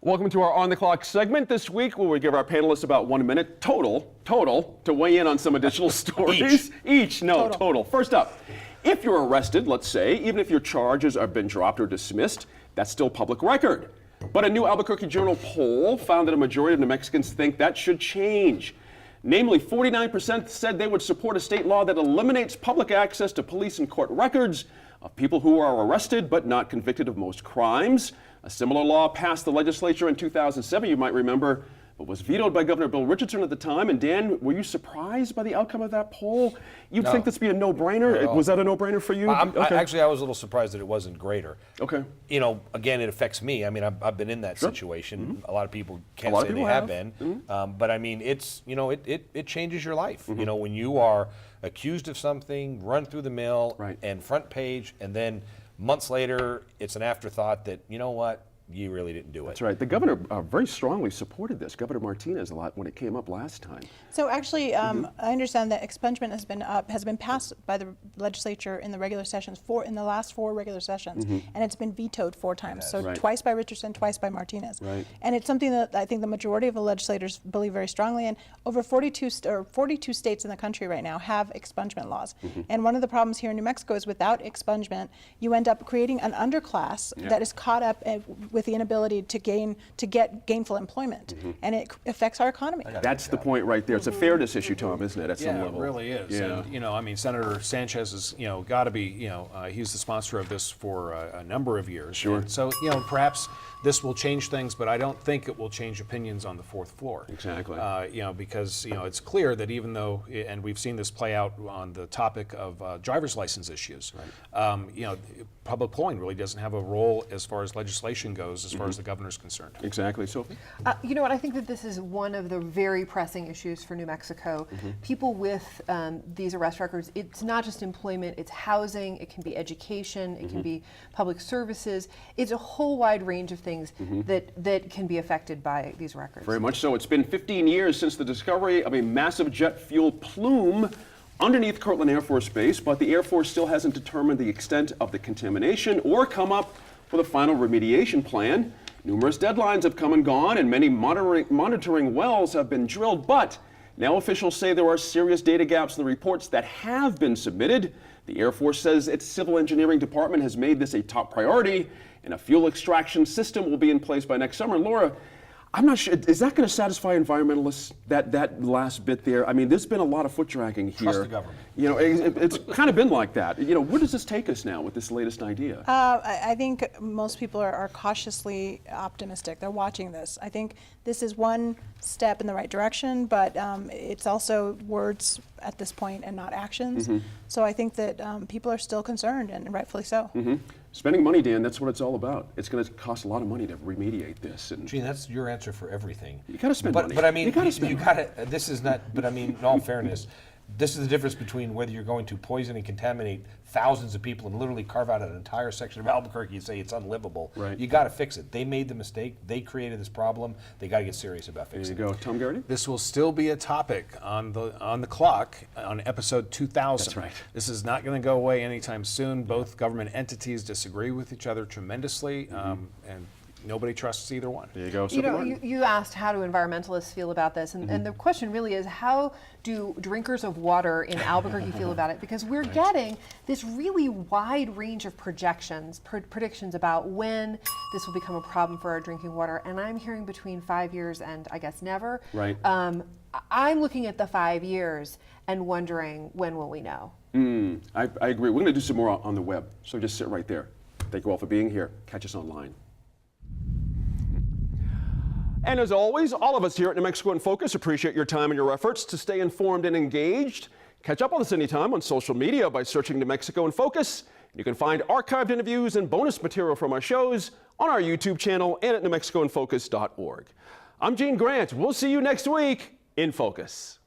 Welcome to our On the Clock segment this week, where we give our panelists about 1 minute total to weigh in on some additional stories. Each. No, total. First up, if you're arrested, let's say, even if your charges have been dropped or dismissed, that's still public record. But a new Albuquerque Journal poll found that a majority of New Mexicans think that should change. Namely, 49% said they would support a state law that eliminates public access to police and court records of people who are arrested but not convicted of most crimes. A similar law passed the legislature in 2007, you might remember, but was vetoed by Governor Bill Richardson at the time. And Dan, were you surprised by the outcome of that poll? You'd think this would be a no-brainer. Was that a no-brainer for you? Actually, I was a little surprised that it wasn't greater. Okay. You know, again, it affects me. I mean, I've been in that situation. A lot of people can't say they have been. But I mean, it's, you know, it changes your life. You know, when you are accused of something, run through the mill, and front page, and then months later, it's an afterthought that, you know what, you really didn't do it. That's right. The governor very strongly supported this, Governor Martinez, a lot when it came up last time. So actually, I understand that expungement has been passed by the legislature in the regular sessions in the last 4 regular sessions, and it's been vetoed 4 times. So twice by Richardson, twice by Martinez. And it's something that I think the majority of the legislators believe very strongly in. Over 42 states in the country right now have expungement laws. And one of the problems here in New Mexico is without expungement, you end up creating an underclass that is caught up with the inability to get gainful employment, and it affects our economy. That's the point right there. It's a fairness issue, Tom, isn't it? At some level, it really is. Yeah. And, you know, I mean, Senator Sanchez is, you know, got to be, you know, he's the sponsor of this for a number of years. Sure. And so, you know, perhaps this will change things, but I don't think it will change opinions on the 4th floor. Exactly. You know, because, you know, it's clear that even though, and we've seen this play out on the topic of driver's license issues, you know, public polling really doesn't have a role as far as legislation goes, as far as the governor's concerned. Exactly, Sophie? You know what, I think that this is one of the very pressing issues for New Mexico. People with these arrest records, it's not just employment, it's housing, it can be education, it can be public services. It's a whole wide range of things that can be affected by these records. Very much so. It's been 15 years since the discovery of a massive jet fuel plume underneath Kirtland Air Force Base, but the Air Force still hasn't determined the extent of the contamination or come up with a final remediation plan. Numerous deadlines have come and gone, and many monitoring wells have been drilled, but now officials say there are serious data gaps in the reports that have been submitted. The Air Force says its civil engineering department has made this a top priority, and a fuel extraction system will be in place by next summer. Laura, I'm not sure, is that going to satisfy environmentalists, that last bit there? I mean, there's been a lot of foot dragging here. Trust the government. You know, it's kind of been like that. You know, where does this take us now with this latest idea? I think most people are cautiously optimistic. They're watching this. I think this is one step in the right direction, but it's also words at this point and not actions. So I think that people are still concerned, and rightfully so. Spending money, Dan, that's what it's all about. It's going to cost a lot of money to remediate this. And Gene, that's your answer for everything. You got to spend money. But I mean, you got to spend money. This is not, but I mean, in all fairness, this is the difference between whether you're going to poison and contaminate thousands of people and literally carve out an entire section of Albuquerque and say it's unlivable. You got to fix it. They made the mistake. They created this problem. They got to get serious about fixing it. There you go. Tom Garrity? This will still be a topic on the clock on episode 2000. That's right. This is not going to go away anytime soon. Both government entities disagree with each other tremendously, and nobody trusts either one. There you go. You know, you asked how do environmentalists feel about this, and the question really is, how do drinkers of water in Albuquerque feel about it? Because we're getting this really wide range of predictions about when this will become a problem for our drinking water, and I'm hearing between 5 years and I guess never. I'm looking at the 5 years and wondering, when will we know? I agree. We're going to do some more on the web, so just sit right there. Thank you all for being here. Catch us online. And as always, all of us here at New Mexico in Focus appreciate your time and your efforts to stay informed and engaged. Catch up on us anytime on social media by searching New Mexico in Focus. You can find archived interviews and bonus material from our shows on our YouTube channel and at newmexicoinfocus.org. I'm Gene Grant. We'll see you next week in Focus.